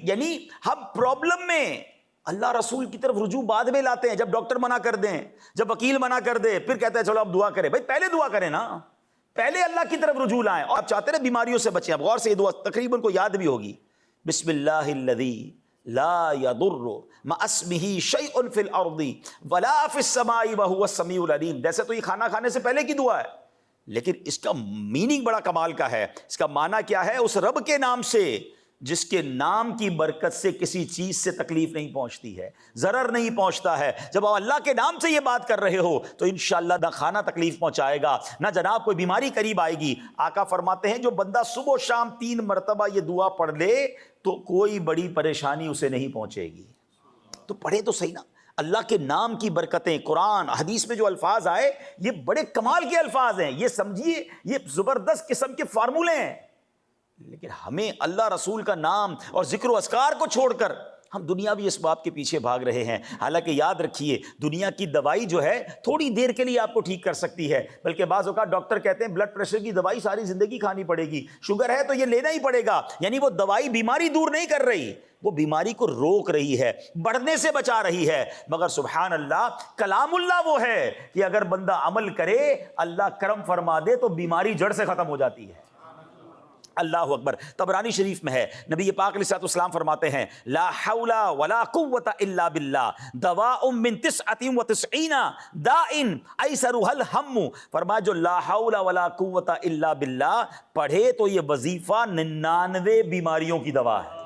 یعنی ہم پرابلم میں اللہ رسول کی طرف رجوع بعد میں لاتے ہیں، جب ڈاکٹر منع کر دیں، جب وکیل منع کر دے، پھر کہتے ہیں چلو اب دعا کریں۔ بھائی پہلے دعا کریں نا، پہلے اللہ کی طرف رجوع لائیں۔ اور آپ چاہتے ہیں بیماریوں سے بچیں، اب غور سے یہ دعا تقریباً کو یاد بھی ہوگی، بسم اللہ الذی لا یضر مع اسمہ شیء فی الارض ولا فی السماء وہو السمیع العلیم۔ ویسے تو یہ کھانا کھانے سے پہلے کی دعا ہے، لیکن اس کا میننگ بڑا کمال کا ہے۔ اس کا معنی کیا ہے؟ اس رب کے نام سے جس کے نام کی برکت سے کسی چیز سے تکلیف نہیں پہنچتی ہے، ضرر نہیں پہنچتا ہے۔ جب آپ اللہ کے نام سے یہ بات کر رہے ہو تو انشاءاللہ نہ کھانا تکلیف پہنچائے گا، نہ جناب کوئی بیماری قریب آئے گی۔ آقا فرماتے ہیں جو بندہ صبح و شام 3 مرتبہ یہ دعا پڑھ لے تو کوئی بڑی پریشانی اسے نہیں پہنچے گی۔ تو پڑھے تو صحیح نا، اللہ کے نام کی برکتیں، قرآن حدیث میں جو الفاظ آئے یہ بڑے کمال کے الفاظ ہیں، یہ سمجھیے یہ زبردست قسم کے فارمولے ہیں۔ لیکن ہمیں اللہ رسول کا نام اور ذکر و اذکار کو چھوڑ کر ہم دنیاوی اسباب کے پیچھے بھاگ رہے ہیں۔ حالانکہ یاد رکھیے دنیا کی دوائی جو ہے تھوڑی دیر کے لیے آپ کو ٹھیک کر سکتی ہے، بلکہ بعض اوقات ڈاکٹر کہتے ہیں بلڈ پریشر کی دوائی ساری زندگی کھانی پڑے گی، شوگر ہے تو یہ لینا ہی پڑے گا۔ یعنی وہ دوائی بیماری دور نہیں کر رہی، وہ بیماری کو روک رہی ہے، بڑھنے سے بچا رہی ہے۔ مگر سبحان اللہ، کلام اللہ وہ ہے کہ اگر بندہ عمل کرے اللہ کرم فرما دے تو بیماری جڑ سے ختم ہو جاتی ہے۔ اللہ اکبر۔ طبرانی شریف میں ہے، نبی پاک علیہ الصلوۃ والسلام فرماتے ہیں لا حول ولا قوت الا باللہ دواء من 99 داء ایسرها الہم۔ فرمایا جو لا حول ولا قوت الا باللہ پڑھے تو یہ وظیفہ 99 بیماریوں کی دوا ہے۔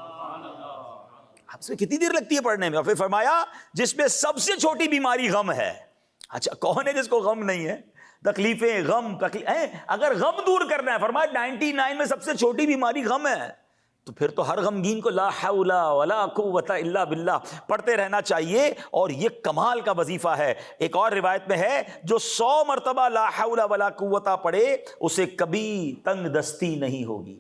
اب سے کتنی دیر لگتی ہے پڑھنے میں؟ اور پھر فرمایا جس میں سب سے چھوٹی بیماری غم ہے۔ اچھا کون ہے جس کو غم نہیں ہے؟ تکلیفیں، غم، اگر غم دور کرنا ہے، فرمایا 99 میں سب سے چھوٹی بیماری غم ہے، تو پھر تو ہر غمگین کو لا حول ولا قوت الا باللہ پڑھتے رہنا چاہیے، اور یہ کمال کا وظیفہ ہے۔ ایک اور روایت میں ہے جو 100 مرتبہ لا حول ولا قوت پڑھے اسے کبھی تنگ دستی نہیں ہوگی۔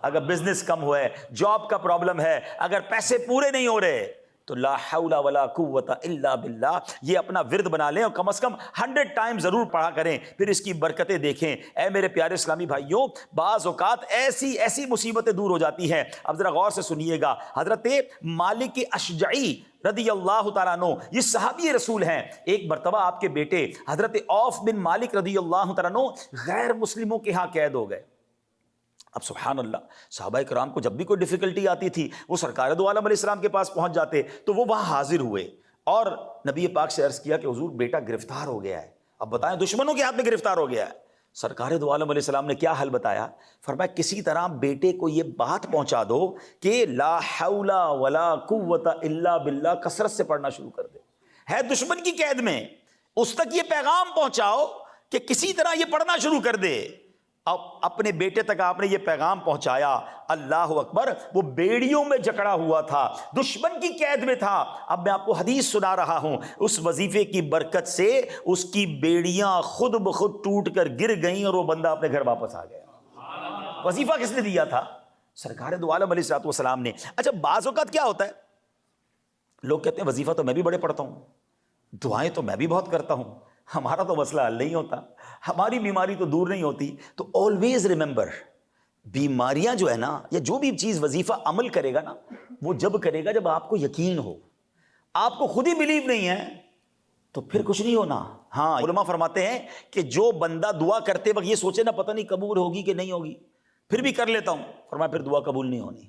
اگر بزنس کم ہوا ہے، جاب کا پرابلم ہے، اگر پیسے پورے نہیں ہو رہے تو لا حول ولا قوت الا باللہ یہ اپنا ورد بنا لیں، اور کم از کم 100 ٹائم ضرور پڑھا کریں، پھر اس کی برکتیں دیکھیں۔ اے میرے پیارے اسلامی بھائیوں، بعض اوقات ایسی مصیبتیں دور ہو جاتی ہیں۔ اب ذرا غور سے سنیے گا، حضرت مالک اشجعی رضی اللہ تعالیٰ عنہ یہ صحابی رسول ہیں۔ ایک مرتبہ آپ کے بیٹے حضرت عوف بن مالک رضی اللہ تعالیٰ عنہ غیر مسلموں کے ہاں قید ہو گئے۔ اب سبحان اللہ، صحابہ کرام کو جب بھی کوئی ڈیفیکلٹی آتی تھی وہ سرکار دو عالم علیہ السلام کے پاس پہنچ جاتے، تو وہ وہاں حاضر ہوئے اور نبی پاک سے عرض کیا کہ حضور بیٹا گرفتار ہو گیا ہے، اب بتائیں دشمنوں کے ہاتھ میں گرفتار ہو گیا ہے۔ سرکار دو عالم علیہ السلام نے کیا حل بتایا؟ فرمایا کسی طرح بیٹے کو یہ بات پہنچا دو کہ لا حول ولا قوت الا باللہ کثرت سے پڑھنا شروع کر دے، ہے دشمن کی قید میں، اس تک یہ پیغام پہنچاؤ کہ کسی طرح یہ پڑھنا شروع کر دے۔ اب اپنے بیٹے تک آپ نے یہ پیغام پہنچایا، اللہ اکبر، وہ بیڑیوں میں جکڑا ہوا تھا، دشمن کی قید میں تھا۔ اب میں آپ کو حدیث سنا رہا ہوں، اس وظیفے کی برکت سے اس کی بیڑیاں خود بخود ٹوٹ کر گر گئیں اور وہ بندہ اپنے گھر واپس آ گیا۔ وظیفہ کس نے دیا تھا؟ سرکار دو عالم علیہ الصلوۃ والسلام نے۔ اچھا بعض اوقات کیا ہوتا ہے، لوگ کہتے ہیں وظیفہ تو میں بھی بڑے پڑھتا ہوں، دعائیں تو میں بھی بہت کرتا ہوں، ہمارا تو مسئلہ حل نہیں ہوتا، ہماری بیماری تو دور نہیں ہوتی۔ تو آلویز ریممبر، بیماریاں جو ہے نا، یا جو بھی چیز وظیفہ عمل کرے گا نا، وہ جب کرے گا جب آپ کو یقین ہو۔ آپ کو خود ہی بلیو نہیں ہے تو پھر کچھ نہیں ہونا۔ ہاں علماء فرماتے ہیں کہ جو بندہ دعا کرتے وقت یہ سوچے نا پتہ نہیں قبول ہوگی کہ نہیں ہوگی، پھر بھی کر لیتا ہوں، فرمایا پھر دعا قبول نہیں ہونی۔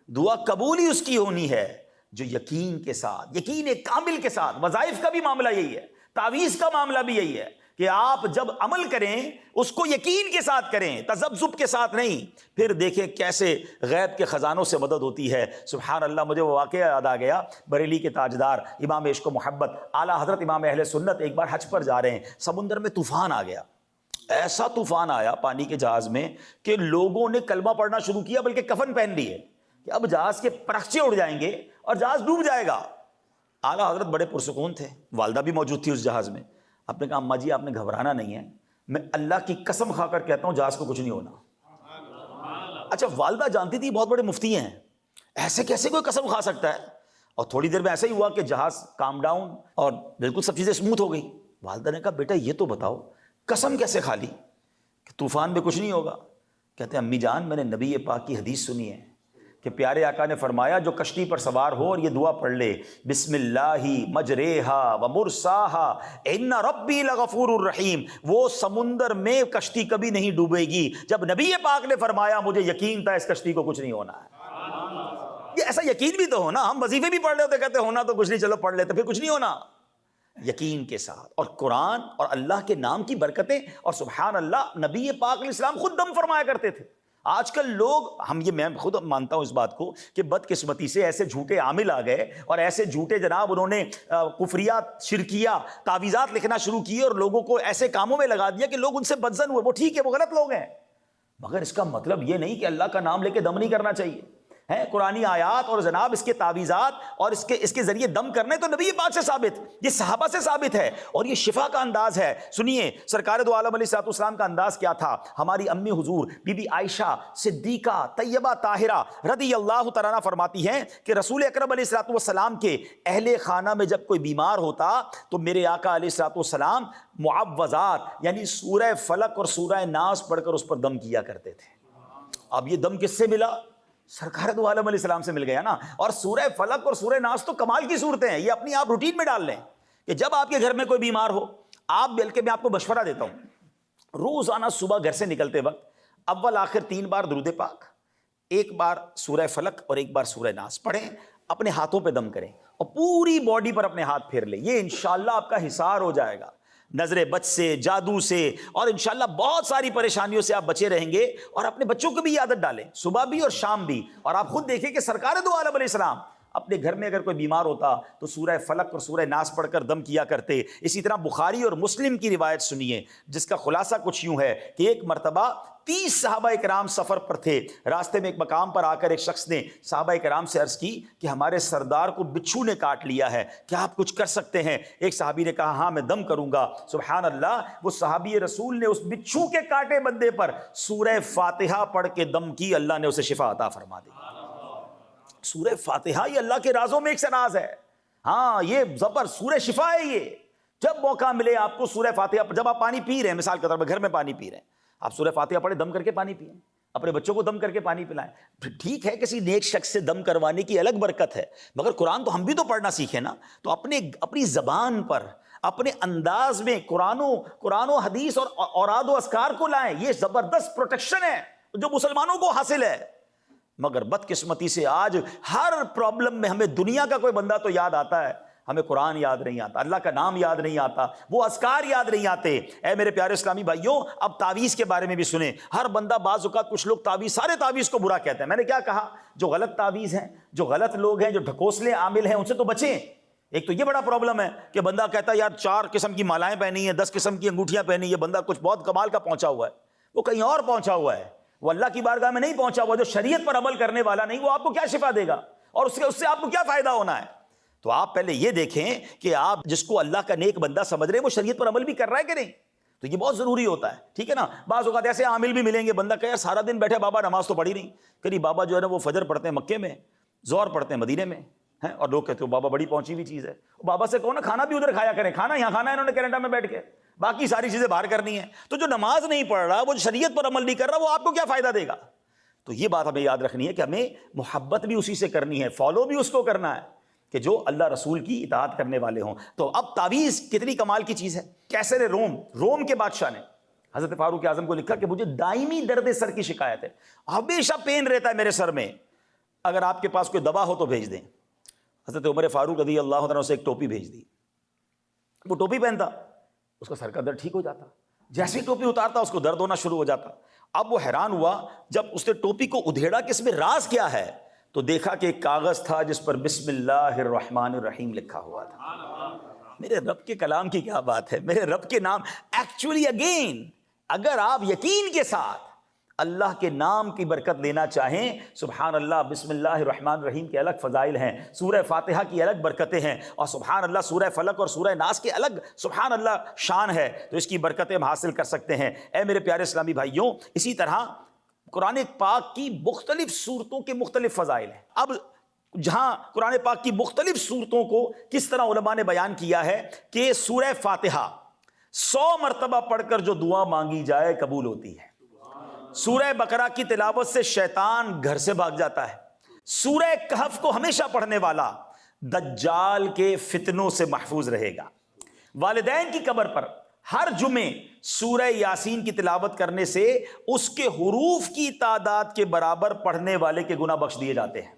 دعا قبول ہی اس کی ہونی ہے جو یقین کے ساتھ، یقین کامل کے ساتھ۔ وظائف کا بھی معاملہ یہی ہے، تعویذ کا معاملہ بھی یہی ہے کہ آپ جب عمل کریں اس کو یقین کے ساتھ کریں، تذبذب کے ساتھ نہیں۔ پھر دیکھیں کیسے غیب کے خزانوں سے مدد ہوتی ہے۔ سبحان اللہ، مجھے وہ واقعہ یاد آ گیا، بریلی کے تاجدار امام عشق و محبت اعلیٰ حضرت امام اہل سنت ایک بار حج پر جا رہے ہیں، سمندر میں طوفان آ گیا، ایسا طوفان آیا پانی کے جہاز میں کہ لوگوں نے کلمہ پڑھنا شروع کیا، بلکہ کفن پہن لیے کہ اب جہاز کے پرخچے اڑ جائیں گے اور جہاز ڈوب جائے گا۔ اعلیٰ حضرت بڑے پرسکون تھے، والدہ بھی موجود تھی اس جہاز میں۔ آپ نے کہا اماں جی آپ نے گھبرانا نہیں ہے، میں اللہ کی قسم کھا کر کہتا ہوں جہاز کو کچھ نہیں ہونا۔ اچھا والدہ جانتی تھی بہت بڑے مفتی ہیں، ایسے کیسے کوئی قسم کھا سکتا ہے؟ اور تھوڑی دیر میں ایسا ہی ہوا کہ جہاز کام ڈاؤن اور بالکل سب چیزیں اسموتھ ہو گئی۔ والدہ نے کہا بیٹا یہ تو بتاؤ قسم کیسے کھا لی کہ طوفان میں کچھ نہیں ہوگا؟ کہتے ہیں امی جان میں نے نبی پاک کی حدیث سنی ہے کہ کہ پیارے آقا نے فرمایا جو کشتی پر سوار ہو اور یہ دعا پڑھ لے، بسم اللہ مجریہا و مرساہا ان ربی لغفور الرحیم، وہ سمندر میں کشتی کبھی نہیں ڈوبے گی۔ جب نبی پاک نے فرمایا مجھے یقین تھا اس کشتی کو کچھ نہیں ہونا ہے۔ یہ ایسا یقین بھی تو ہونا، ہم وظیفے بھی پڑھ رہے ہوتے کہتے ہونا تو کچھ نہیں، چلو پڑھ لیتے، پھر کچھ نہیں ہونا، یقین کے ساتھ۔ اور قرآن اور اللہ کے نام کی برکتیں، اور سبحان اللہ نبی پاک علیہ السلام خود دم فرمایا کرتے تھے۔ آج کل لوگ، میں خود مانتا ہوں اس بات کو کہ بدقسمتی سے ایسے جھوٹے عامل آ گئے اور ایسے جھوٹے جناب انہوں نے کفریات، شرکیہ تعویذات لکھنا شروع کیے اور لوگوں کو ایسے کاموں میں لگا دیا کہ لوگ ان سے بدظن ہوئے۔ وہ ٹھیک ہے، وہ غلط لوگ ہیں، مگر اس کا مطلب یہ نہیں کہ اللہ کا نام لے کے دم نہیں کرنا چاہیے۔ ہے قرآنی آیات اور جناب اس کے تعویذات اور اس کے ذریعے دم کرنے تو نبی پاک سے ثابت، یہ صحابہ سے ثابت ہے، اور یہ شفا کا انداز ہے۔ سنیے سرکار دو عالم علیہ الصلوۃ والسلام کا انداز کیا تھا۔ ہماری امی حضور بی بی عائشہ صدیقہ طیبہ طاہرہ رضی اللہ تعالیٰ عنہ فرماتی ہیں کہ رسول اکرم علیہ الصلوۃ والسلام کے اہل خانہ میں جب کوئی بیمار ہوتا تو میرے آقا علیہ الصلوۃ والسلام معوذات یعنی سورہ فلق اور سورہ ناس پڑھ کر اس پر دم کیا کرتے تھے۔ اب یہ دم کس سے ملا؟ سرکار دو عالم علیہ السلام سے مل گیا نا۔ اور سورہ فلق اور سورہ ناس تو کمال کی صورتیں ہیں، یہ اپنی آپ روٹین میں ڈال لیں کہ جب آپ کے گھر میں کوئی بیمار ہو، آپ بلکہ میں آپ کو مشورہ دیتا ہوں، روزانہ صبح گھر سے نکلتے وقت اول آخر 3 بار درود پاک، 1 بار سورہ فلق اور 1 بار سورہ ناس پڑھیں، اپنے ہاتھوں پہ دم کریں اور پوری باڈی پر اپنے ہاتھ پھیر لیں۔ یہ انشاءاللہ آپ کا حصار ہو جائے گا نظر بد سے، جادو سے، اور انشاءاللہ بہت ساری پریشانیوں سے آپ بچے رہیں گے۔ اور اپنے بچوں کو بھی یہ عادت ڈالیں، صبح بھی اور شام بھی۔ اور آپ خود دیکھیں کہ سرکار دو عالم علیہ السلام اپنے گھر میں اگر کوئی بیمار ہوتا تو سورہ فلق اور سورہ ناس پڑھ کر دم کیا کرتے۔ اسی طرح بخاری اور مسلم کی روایت سنیے جس کا خلاصہ کچھ یوں ہے کہ ایک مرتبہ 30 صحابہ کرام سفر پر تھے، راستے میں ایک مقام پر آ کر ایک شخص نے صحابہ کرام سے عرض کی کہ ہمارے سردار کو بچھو نے کاٹ لیا ہے، کیا آپ کچھ کر سکتے ہیں؟ ایک صحابی نے کہا ہاں میں دم کروں گا۔ سبحان اللہ، وہ صحابی رسول نے اس بچھو کے کاٹے بندے پر سورہ فاتحہ پڑھ کے دم کی، اللہ نے اسے شفا عطا فرما دی۔ سورہ فاتحہ یہ اللہ کے رازوں میں ایک سے راز ہے، ہاں یہ زبر سورہ شفا ہے۔ یہ جب موقع ملے آپ کو سورہ فاتحہ، جب آپ پانی پی رہے ہیں، مثال کے طور پر گھر میں پانی پی رہے ہیں، آپ سورہ فاتحہ پڑھیں، دم کر کے پانی پئیں، اپنے بچوں کو دم کر کے پانی پلائیں۔ ٹھیک ہے کسی نیک شخص سے دم کروانے کی الگ برکت ہے، مگر قرآن تو ہم بھی تو پڑھنا سیکھیں نا۔ تو اپنی زبان پر، اپنے انداز میں قرآن و حدیث اور اوراد و اذکار کو لائیں۔ یہ زبردست پروٹیکشن ہے جو مسلمانوں کو حاصل ہے۔ مگر بدقسمتی سے آج ہر پرابلم میں ہمیں دنیا کا کوئی بندہ تو یاد آتا ہے، ہمیں قرآن یاد نہیں آتا، اللہ کا نام یاد نہیں آتا، وہ اذکار یاد نہیں آتے۔ اے میرے پیارے اسلامی بھائیوں، اب تعویذ کے بارے میں بھی سنیں۔ ہر بندہ بعض اوقات کچھ لوگ سارے تعویذ کو برا کہتے ہیں۔ میں نے کیا کہا؟ جو غلط تعویذ ہیں، جو غلط لوگ ہیں، جو ڈھکوسلے عامل ہیں، ان سے تو بچیں۔ ایک تو یہ بڑا پرابلم ہے کہ بندہ کہتا ہے یار 4 قسم کی مالائیں پہنی ہیں، 10 قسم کی انگوٹھیاں پہنی، یہ بندہ کچھ بہت کمال کا پہنچا ہوا ہے، وہ کہیں اور پہنچا ہوا ہے، وہ اللہ کی بارگاہ میں نہیں پہنچا ہوا۔ جو شریعت پر عمل کرنے والا نہیں، وہ آپ کو کیا شفا دے گا اور اس سے آپ کو کیا فائدہ ہونا ہے؟ تو آپ پہلے یہ دیکھیں کہ آپ جس کو اللہ کا نیک بندہ سمجھ رہے ہیں وہ شریعت پر عمل بھی کر رہا ہے کہ نہیں۔ تو یہ بہت ضروری ہوتا ہے، ٹھیک ہے نا۔ بعض اوقات ایسے عامل بھی ملیں گے، بندہ کہ یار سارا دن بیٹھے بابا نماز تو پڑھی نہیں، کہ بابا جو ہے نا وہ فجر پڑھتے ہیں مکے میں، ظہر پڑھتے ہیں مدینے میں ہیں، اور لوگ کہتے ہیں بابا بڑی پہنچی ہوئی چیز ہے۔ بابا سے کہو نا کھانا بھی ادھر کھایا کریں، کھانا یہاں کھانا ہے انہوں نے کینیڈا میں بیٹھ کے، باقی ساری چیزیں باہر کرنی ہیں۔ تو جو نماز نہیں پڑھ رہا، وہ شریعت پر عمل نہیں کر رہا، وہ آپ کو کیا فائدہ دے گا؟ تو یہ بات ہمیں یاد رکھنی ہے کہ ہمیں محبت بھی اسی سے کرنی ہے، فالو بھی اس کو کرنا ہے کہ جو اللہ رسول کی اطاعت کرنے والے ہوں۔ تو اب تعویذ کتنی کمال کی چیز ہے۔ کیسر روم کے بادشاہ نے حضرت فاروق اعظم کو لکھا کہ مجھے دائمی درد سر کی شکایت ہے، ہمیشہ پین رہتا ہے میرے سر میں، اگر آپ کے پاس کوئی دوا ہو تو بھیج دیں۔ حضرت عمر فاروق رضی اللہ عنہ سے ایک ٹوپی بھیج دی، وہ ٹوپی پہنتا، اس کا سر کا درد ٹھیک ہو جاتا، جیسی ٹوپی اتارتا اس کو درد ہونا شروع ہو جاتا۔ اب وہ حیران ہوا جب اس نے ٹوپی کو ادھیڑا کہ اس میں راز کیا ہے، تو دیکھا کہ ایک کاغذ تھا جس پر بسم اللہ الرحمن الرحیم لکھا ہوا تھا۔ میرے رب کے کلام کی کیا بات ہے، میرے رب کے نام۔ ایکچولی اگین اگر آپ یقین کے ساتھ اللہ کے نام کی برکت لینا چاہیں، سبحان اللہ، بسم اللہ الرحمن الرحیم کے الگ فضائل ہیں، سورہ فاتحہ کی الگ برکتیں ہیں، اور سبحان اللہ سورہ فلق اور سورہ ناس کے الگ سبحان اللہ شان ہے، تو اس کی برکتیں ہم حاصل کر سکتے ہیں۔ اے میرے پیارے اسلامی بھائیوں، اسی طرح قرآن پاک کی مختلف صورتوں کے مختلف فضائل ہیں۔ اب جہاں قرآن پاک کی مختلف صورتوں کو کس طرح علماء نے بیان کیا ہے کہ سورہ فاتحہ 100 مرتبہ پڑھ کر جو دعا مانگی جائے قبول ہوتی ہے۔ سورہ بقرہ کی تلاوت سے شیطان گھر سے بھاگ جاتا ہے۔ سورہ کہف کو ہمیشہ پڑھنے والا دجال کے فتنوں سے محفوظ رہے گا۔ والدین کی قبر پر ہر جمعے سورہ یاسین کی تلاوت کرنے سے اس کے حروف کی تعداد کے برابر پڑھنے والے کے گناہ بخش دیے جاتے ہیں۔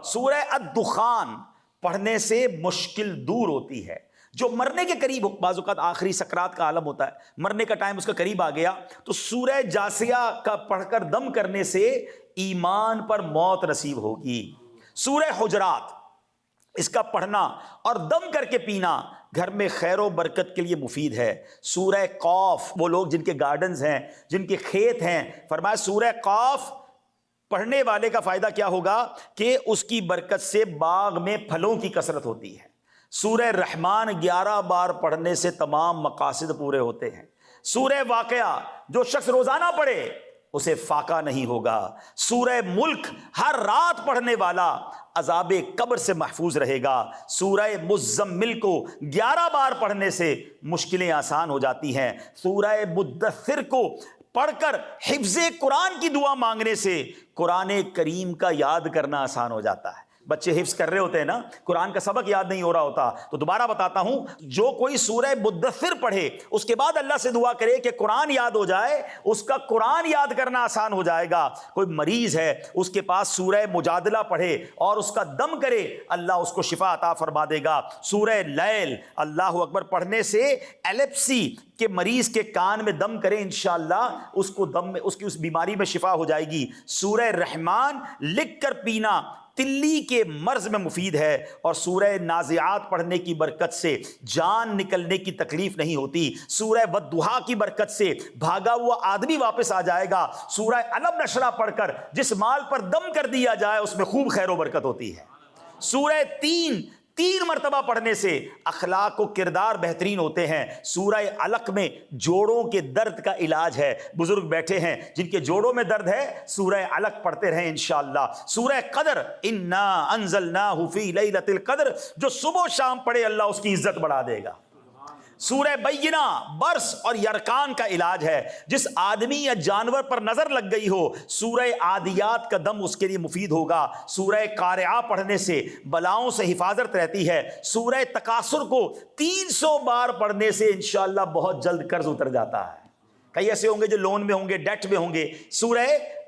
سورہ الدخان پڑھنے سے مشکل دور ہوتی ہے۔ جو مرنے کے قریب ہو، بعض اوقات آخری سکرات کا عالم ہوتا ہے، مرنے کا ٹائم اس کا قریب آ گیا، تو سورہ جاسیہ کا پڑھ کر دم کرنے سے ایمان پر موت نصیب ہوگی۔ سورہ حجرات، اس کا پڑھنا اور دم کر کے پینا گھر میں خیر و برکت کے لیے مفید ہے۔ سورہ قاف، وہ لوگ جن کے گارڈنز ہیں، جن کے کھیت ہیں، فرمایا سورہ قاف پڑھنے والے کا فائدہ کیا ہوگا کہ اس کی برکت سے باغ میں پھلوں کی کثرت ہوتی ہے۔ سورہ رحمان 11 بار پڑھنے سے تمام مقاصد پورے ہوتے ہیں۔ سورہ واقعہ جو شخص روزانہ پڑھے اسے فاقہ نہیں ہوگا۔ سورہ ملک ہر رات پڑھنے والا عذاب قبر سے محفوظ رہے گا۔ سورہ مزمل کو 11 بار پڑھنے سے مشکلیں آسان ہو جاتی ہیں۔ سورہ مدثر کو پڑھ کر حفظ قرآن کی دعا مانگنے سے قرآن کریم کا یاد کرنا آسان ہو جاتا ہے۔ بچے حفظ کر رہے ہوتے ہیں نا، قرآن کا سبق یاد نہیں ہو رہا ہوتا، تو دوبارہ بتاتا ہوں، جو کوئی سورہ مدثر پڑھے اس کے بعد اللہ سے دعا کرے کہ قرآن یاد ہو جائے، اس کا قرآن یاد کرنا آسان ہو جائے گا۔ کوئی مریض ہے، اس کے پاس سورہ مجادلہ پڑھے اور اس کا دم کرے، اللہ اس کو شفا عطا فرما دے گا۔ سورہ لیل، اللہ اکبر، پڑھنے سے ایلپسی کہ مریض کے کان میں دم کرے، انشاءاللہ اس کو دم میں اس کی اس بیماری میں شفا ہو جائے گی۔ سورہ رحمان لکھ کر پینا تلی کے مرض میں مفید ہے، اور سورہ نازعات پڑھنے کی برکت سے جان نکلنے کی تکلیف نہیں ہوتی۔ سورہ والضحیٰ کی برکت سے بھاگا ہوا آدمی واپس آ جائے گا۔ سورہ علم نشرہ پڑھ کر جس مال پر دم کر دیا جائے اس میں خوب خیر و برکت ہوتی ہے۔ سورہ تین مرتبہ پڑھنے سے اخلاق و کردار بہترین ہوتے ہیں۔ سورہ علق میں جوڑوں کے درد کا علاج ہے۔ بزرگ بیٹھے ہیں جن کے جوڑوں میں درد ہے، سورہ علق پڑھتے رہیں انشاءاللہ۔ سورہ قدر، انا انزلناہ فی لیلۃ القدر، جو صبح و شام پڑھے اللہ اس کی عزت بڑھا دے گا۔ سورہ بینہ برس اور یرکان کا علاج ہے۔ جس آدمی یا جانور پر نظر لگ گئی ہو، سورہ عادیات کا دم اس کے لیے مفید ہوگا۔ سورہ قارعہ پڑھنے سے بلاؤں سے حفاظت رہتی ہے۔ سورہ تکاثر کو 300 بار پڑھنے سے انشاءاللہ بہت جلد قرض اتر جاتا ہے۔ کئی ایسے ہوں گے جو لون میں ہوں گے، ڈیٹ میں ہوں گے، سورہ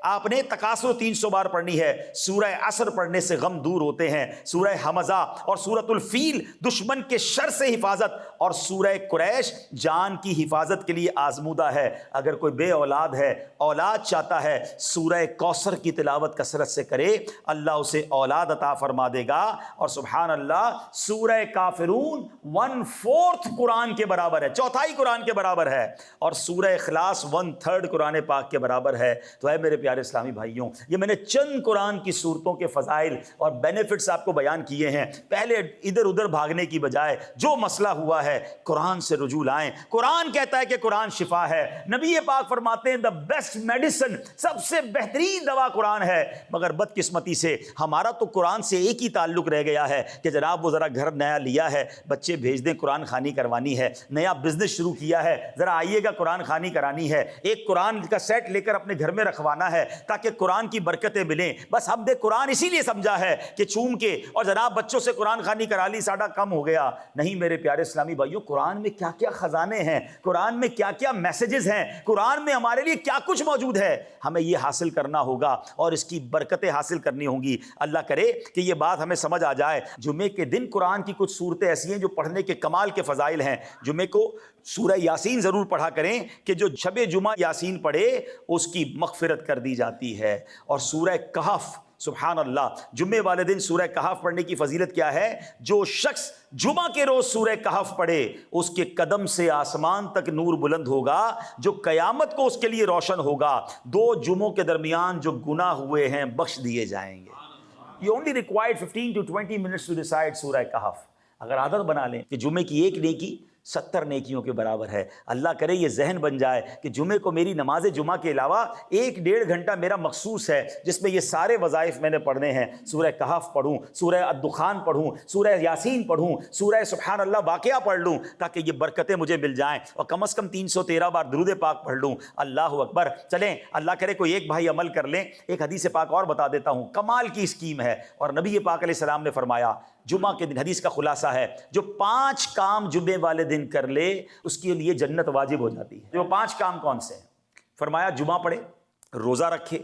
آپ نے تکاثر 300 بار پڑھنی ہے۔ سورہ عصر پڑھنے سے غم دور ہوتے ہیں۔ سورہ حمزہ اور سورۃ الفیل دشمن کے شر سے حفاظت، اور سورہ قریش جان کی حفاظت کے لیے آزمودہ ہے۔ اگر کوئی بے اولاد ہے، اولاد چاہتا ہے، سورہ کوثر کی تلاوت کثرت سے کرے، اللہ اسے اولاد عطا فرما دے گا۔ اور سبحان اللہ، سورہ کافرون 1/4 قرآن کے برابر ہے، چوتھائی قرآن کے برابر ہے، اور سورہ اخلاص 1/3 قرآن پاک کے برابر ہے۔ تو اے میرے پیارے اسلامی بھائیوں، یہ میں نے چند قرآن کی صورتوں کے فضائل اور بینیفٹس آپ کو بیان کیے ہیں۔ پہلے ادھر ادھر بھاگنے کی بجائے جو مسئلہ ہوا ہے قرآن سے رجوع لائیں۔ قرآن کہتا ہے کہ قرآن شفا ہے۔ نبی پاک فرماتے ہیں دا بیسٹ میڈیسن، سب سے بہترین دوا قرآن ہے۔ مگر بدقسمتی سے ہمارا تو قرآن سے ایک ہی تعلق رہ گیا ہے کہ جناب وہ ذرا گھر نیا لیا ہے، بچے بھیج دیں، قرآن خوانی کروانی ہے، نیا بزنس شروع کیا ہے، ذرا آئیے گا قرآن خوانی کرانی ہے، ایک قرآن کا سیٹ لے کر اپنے گھر میں رکھوانا ہے تاکہ قرآن کی برکتیں ملیں۔ بس ہم نے قرآن اسی لیے سمجھا ہے کہ چوم کے اور جناب بچوں سے قرآن خوانی کرا لی، ساڈا کم ہو گیا۔ نہیں میرے پیارے اسلامی بھائیوں، قرآن میں کیا کیا خزانے ہیں، قرآن میں کیا کیا میسیجز ہیں، قرآن میں ہمارے لیے کیا کچھ موجود ہے، ہمیں یہ حاصل کرنا ہوگا اور اس کی برکتیں حاصل کرنی ہوں گی۔ اللہ کرے کہ یہ بات ہمیں سمجھ آ جائے۔ جمعے کے دن قرآن کی کچھ صورتیں ایسی ہیں جو پڑھنے کے کمال کے فضائل ہیں۔ جمعے کو سورہ یاسین ضرور پڑھا کریں کہ جو شب جمعہ یاسین پڑھے اس کی مغفرت کر دی جاتی ہے۔ اور سورہ کہف، سبحان اللہ، جمعے والے دن سورہ کہف پڑھنے کی فضیلت کیا ہے؟ جو شخص جمعہ کے روز سورہ کہف پڑھے اس کے قدم سے آسمان تک نور بلند ہوگا جو قیامت کو اس کے لیے روشن ہوگا۔ 2 جمعوں کے درمیان جو گناہ ہوئے ہیں بخش دیے جائیں گے۔ You only required 15 to 20 minutes to recite سورہ کہف۔ اگر عادت بنا لیں کہ جمعے کی ایک نیکی 70 نیکیوں کے برابر ہے۔ اللہ کرے یہ ذہن بن جائے کہ جمعے کو میری نماز جمعہ کے علاوہ 1-1.5 گھنٹہ میرا مخصوص ہے جس میں یہ سارے وظائف میں نے پڑھنے ہیں۔ سورہ کہف پڑھوں، سورہ الدخان پڑھوں، سورہ یاسین پڑھوں، سورہ سبحان اللہ واقعہ پڑھ لوں تاکہ یہ برکتیں مجھے مل جائیں، اور کم از کم 313 بار درود پاک پڑھ لوں۔ اللہ اکبر۔ چلیں اللہ کرے کوئی ایک بھائی عمل کر لیں۔ ایک حدیث پاک اور بتا دیتا ہوں، کمال کی اسکیم ہے، اور نبی پاک علیہ السلام نے فرمایا جمعہ کے دن، حدیث کا خلاصہ ہے، جو 5 کام جمعے والے دن کر لے اس کے لیے جنت واجب ہو جاتی ہے۔ جو 5 کام کون سے ہیں؟ فرمایا جمعہ پڑھے، روزہ رکھے،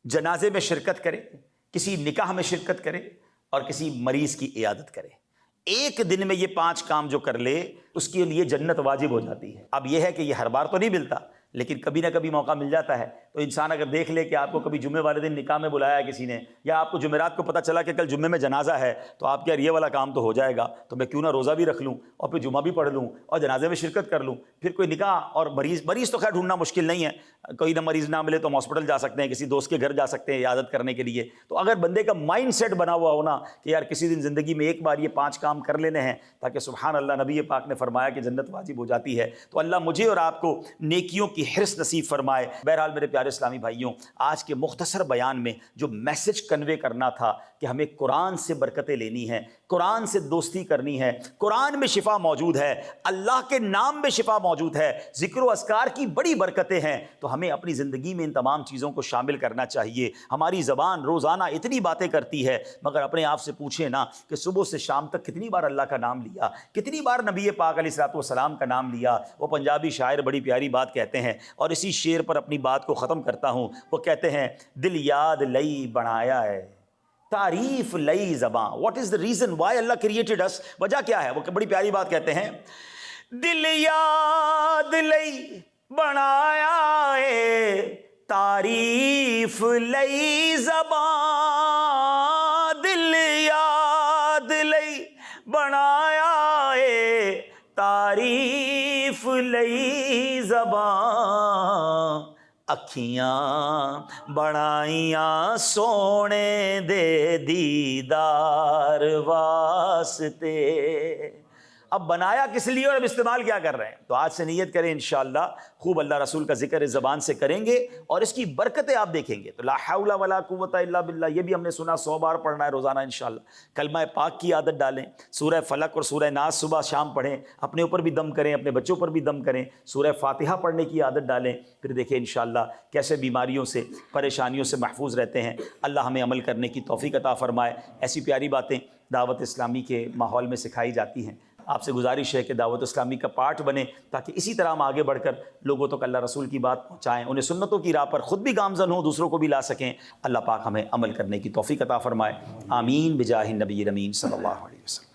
جنازے میں شرکت کرے، کسی نکاح میں شرکت کرے، اور کسی مریض کی عیادت کرے۔ ایک دن میں یہ 5 کام جو کر لے اس کے لیے جنت واجب ہو جاتی ہے۔ اب یہ ہے کہ یہ ہر بار تو نہیں ملتا، لیکن کبھی نہ کبھی موقع مل جاتا ہے۔ تو انسان اگر دیکھ لے کہ آپ کو کبھی جمعے والے دن نکاح میں بلایا ہے کسی نے، یا آپ کو جمعرات کو پتہ چلا کہ کل جمعے میں جنازہ ہے، تو آپ کیا یہ والا کام تو ہو جائے گا، تو میں کیوں نہ روزہ بھی رکھ لوں اور پھر جمعہ بھی پڑھ لوں اور جنازے میں شرکت کر لوں۔ پھر کوئی نکاح اور مریض تو خیر ڈھونڈنا مشکل نہیں ہے، کوئی نہ مریض نہ ملے تو ہم ہاسپٹل جا سکتے ہیں، کسی دوست کے گھر جا سکتے ہیں عیادت کرنے کے لیے۔ تو اگر بندے کا مائنڈ سیٹ بنا ہوا ہونا کہ یار کسی دن زندگی میں ایک بار یہ 5 کام کر لینے ہیں تاکہ سبحان اللہ، نبی پاک نے فرمایا کہ جنت واجب ہو جاتی ہے، تو اللہ مجھے اور آپ کو نیکیوں کی حرص نصیب فرمائے۔ بہرحال میرے پیارے اسلامی بھائیوں، آج کے مختصر بیان میں جو میسج کنوے کرنا تھا کہ ہمیں قرآن سے برکتیں لینی ہیں، قرآن سے دوستی کرنی ہے، قرآن میں شفا موجود ہے، اللہ کے نام میں شفا موجود ہے، ذکر و اذکار کی بڑی برکتیں ہیں، تو ہمیں اپنی زندگی میں ان تمام چیزوں کو شامل کرنا چاہیے۔ ہماری زبان روزانہ اتنی باتیں کرتی ہے، مگر اپنے آپ سے پوچھیں نا کہ صبح سے شام تک کتنی بار اللہ کا نام لیا، کتنی بار نبی پاک علیہ الصلوۃ والسلام کا نام لیا۔ وہ پنجابی شاعر بڑی پیاری بات کہتے ہیں، اور اسی شعر پر اپنی بات کو ختم کرتا ہوں۔ وہ کہتے ہیں، دل یاد لئی بنایا ہے، تعریف لئی زباں۔ What is the reason why Allah created us? وجہ کیا ہے؟ وہ بڑی پیاری بات کہتے ہیں، دل یاد لئی بنایا ہے، تعریف لئی زباں، دل یاد لئی بنایا ہے، تعریف لئی زباں، اکھیاں بڑائیاں سونے دے دیدار واسطے۔ اب بنایا کس لیے اور اب استعمال کیا کر رہے ہیں؟ تو آج سے نیت کریں انشاءاللہ خوب اللہ رسول کا ذکر اس زبان سے کریں گے، اور اس کی برکتیں آپ دیکھیں گے۔ تو لا حول ولا قوت الا باللہ، یہ بھی ہم نے سنا 100 بار پڑھنا ہے روزانہ انشاءاللہ۔ کلمہ پاک کی عادت ڈالیں، سورہ فلق اور سورہ ناس صبح شام پڑھیں، اپنے اوپر بھی دم کریں، اپنے بچوں پر بھی دم کریں، سورہ فاتحہ پڑھنے کی عادت ڈالیں، پھر دیکھیں انشاءاللہ کیسے بیماریوں سے، پریشانیوں سے محفوظ رہتے ہیں۔ اللہ ہمیں عمل کرنے کی توفیق عطا فرمائے۔ ایسی پیاری باتیں دعوت اسلامی کے ماحول میں سکھائی جاتی ہیں۔ آپ سے گزارش ہے کہ دعوت اسلامی کا پارٹ بنے تاکہ اسی طرح ہم آگے بڑھ کر لوگوں تک اللہ رسول کی بات پہنچائیں، انہیں سنتوں کی راہ پر خود بھی گامزن ہوں، دوسروں کو بھی لا سکیں۔ اللہ پاک ہمیں عمل کرنے کی توفیق عطا فرمائے۔ آمین بجاہ النبی الامین صلی اللہ علیہ وسلم۔